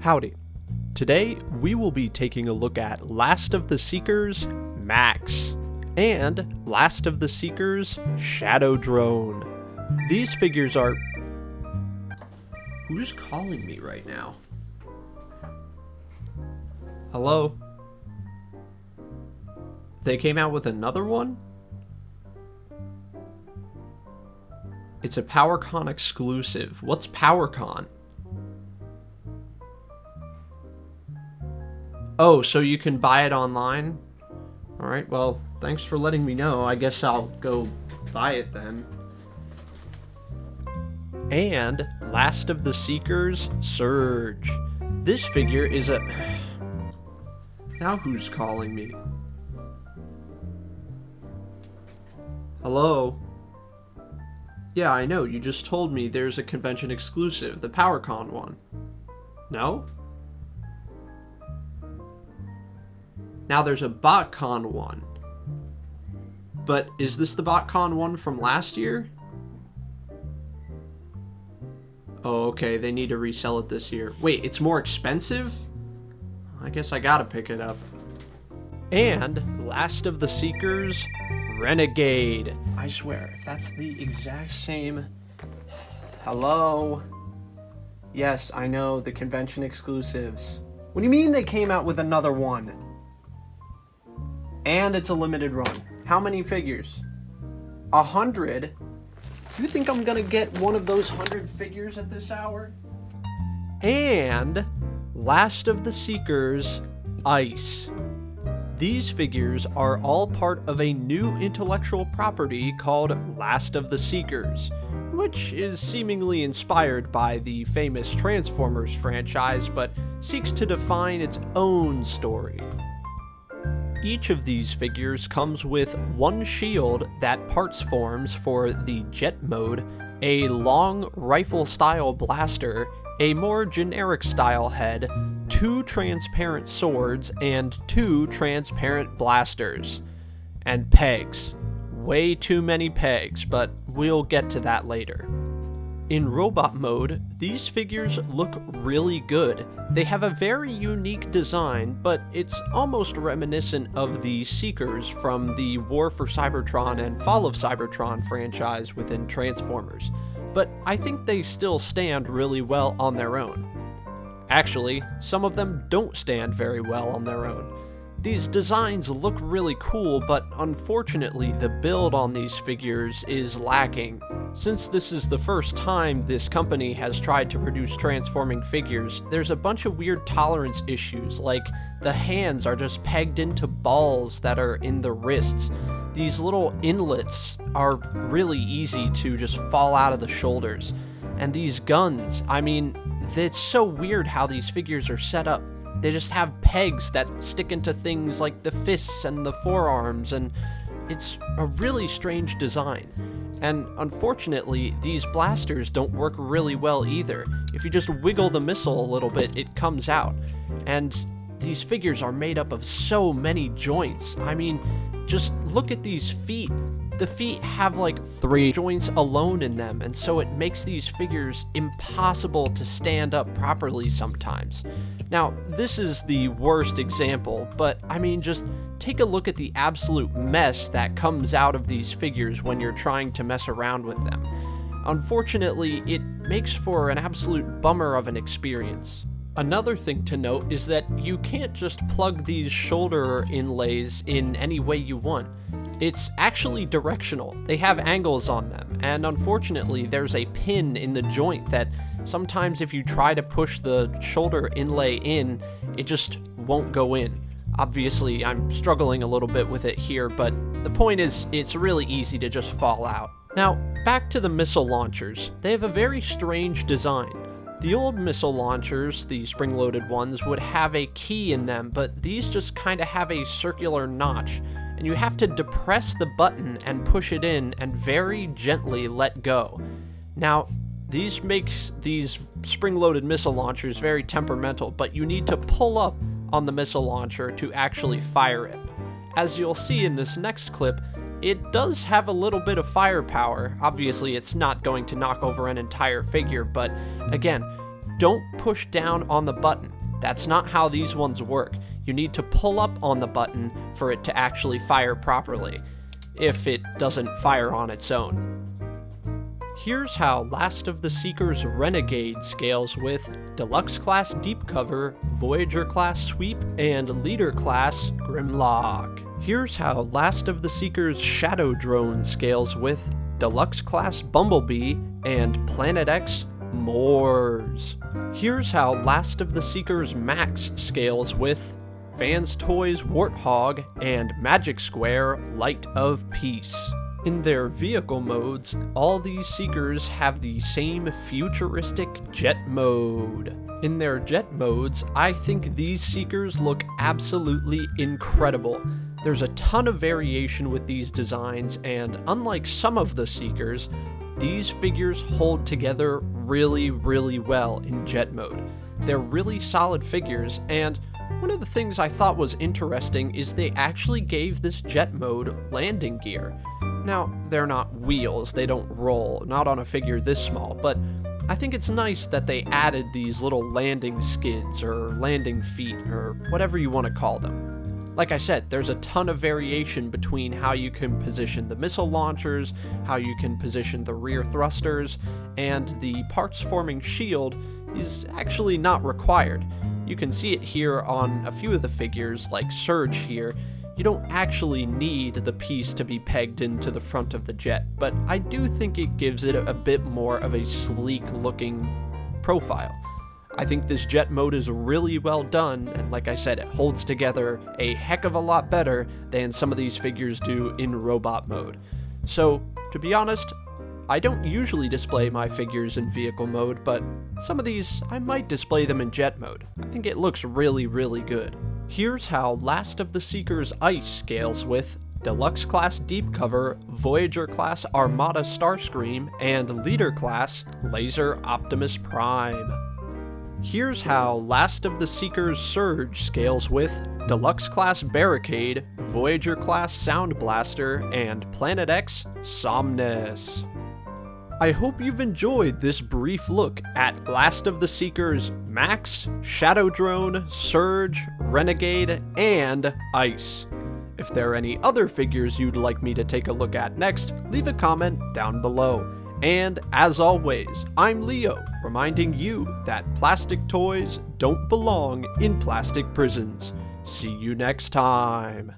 Howdy. Today, we will be taking a look at Last of the Seekers, Maxx, and Last of the Seekers, Shadow Drone. These figures are... Who's calling me right now? Hello? They came out with another one? It's a PowerCon exclusive. What's PowerCon? Oh, so you can buy it online? Alright, well, thanks for letting me know. I guess I'll go buy it then. And Last of the Seekers, Surge. This figure is a... Now who's calling me? Hello? Yeah, I know, you just told me there's a convention exclusive, the PowerCon one. No? Now there's a BotCon one. But is this the BotCon one from last year? Oh, okay, they need to resell it this year. Wait, it's more expensive? I guess I gotta pick it up. And Last of the Seekers, Renegade. I swear, if that's the exact same... Hello? Yes, I know, the convention exclusives. What do you mean they came out with another one? And it's a limited run. How many figures? 100? You think I'm gonna get one of those 100 figures at this hour? And Last of the Seekers, Ice. These figures are all part of a new intellectual property called Last of the Seekers, which is seemingly inspired by the famous Transformers franchise, but seeks to define its own story. Each of these figures comes with one shield that parts forms for the jet mode, a long rifle-style blaster, a more generic style head, 2 transparent swords, and 2 transparent blasters. And pegs. Way too many pegs, but we'll get to that later. In robot mode, these figures look really good. They have a very unique design, but it's almost reminiscent of the Seekers from the War for Cybertron and Fall of Cybertron franchise within Transformers. But I think they still stand really well on their own. Actually, some of them don't stand very well on their own. These designs look really cool, but unfortunately the build on these figures is lacking. Since this is the first time this company has tried to produce transforming figures, there's a bunch of weird tolerance issues, like the hands are just pegged into balls that are in the wrists. These little inlets are really easy to just fall out of the shoulders. And these guns, I mean, it's so weird how these figures are set up. They just have pegs that stick into things like the fists and the forearms, and it's a really strange design. And unfortunately, these blasters don't work really well either. If you just wiggle the missile a little bit, it comes out. And these figures are made up of so many joints. I mean, just look at these feet. The feet have like 3 joints alone in them, and so it makes these figures impossible to stand up properly sometimes. Now, this is the worst example, but I mean, just take a look at the absolute mess that comes out of these figures when you're trying to mess around with them. Unfortunately, it makes for an absolute bummer of an experience. Another thing to note is that you can't just plug these shoulder inlays in any way you want. It's actually directional. They have angles on them, and unfortunately there's a pin in the joint that sometimes if you try to push the shoulder inlay in, it just won't go in. Obviously, I'm struggling a little bit with it here, but the point is, it's really easy to just fall out. Now, back to the missile launchers. They have a very strange design. The old missile launchers, the spring-loaded ones, would have a key in them, but these just kind of have a circular notch, and you have to depress the button and push it in and very gently let go. Now, these makes these spring-loaded missile launchers very temperamental, but you need to pull up on the missile launcher to actually fire it. As you'll see in this next clip, it does have a little bit of firepower. Obviously, it's not going to knock over an entire figure, but again, don't push down on the button. That's not how these ones work. You need to pull up on the button for it to actually fire properly, if it doesn't fire on its own. Here's how Last of the Seeker's Renegade scales with Deluxe Class Deep Cover, Voyager Class Sweep, and Leader Class Grimlock. Here's how Last of the Seeker's Shadow Drone scales with Deluxe Class Bumblebee and Planet X Moors. Here's how Last of the Seeker's Maxx scales with Fans Toys Warthog and Magic Square Light of Peace. In their vehicle modes, all these Seekers have the same futuristic jet mode. In their jet modes, I think these Seekers look absolutely incredible. There's a ton of variation with these designs, and unlike some of the Seekers, these figures hold together really well in jet mode. They're really solid figures, and one of the things I thought was interesting is they actually gave this jet mode landing gear. Now, they're not wheels, they don't roll, not on a figure this small, but I think it's nice that they added these little landing skids or landing feet or whatever you want to call them. Like I said, there's a ton of variation between how you can position the missile launchers, how you can position the rear thrusters, and the parts forming shield is actually not required. You can see it here on a few of the figures, like Surge here. You don't actually need the piece to be pegged into the front of the jet, but I do think it gives it a bit more of a sleek looking profile. I think this jet mode is really well done, and like I said, it holds together a heck of a lot better than some of these figures do in robot mode. So, to be honest, I don't usually display my figures in vehicle mode, but some of these, I might display them in jet mode. I think it looks really good. Here's how Last of the Seeker's Ice scales with Deluxe Class Deep Cover, Voyager Class Armada Starscream, and Leader Class Laser Optimus Prime. Here's how Last of the Seeker's Surge scales with Deluxe Class Barricade, Voyager Class Sound Blaster, and Planet X Somnus. I hope you've enjoyed this brief look at Last of the Seeker's Maxx, Shadow Drone, Surge, Renegade, and Ice. If there are any other figures you'd like me to take a look at next, leave a comment down below. And as always, I'm Leo, reminding you that plastic toys don't belong in plastic prisons. See you next time.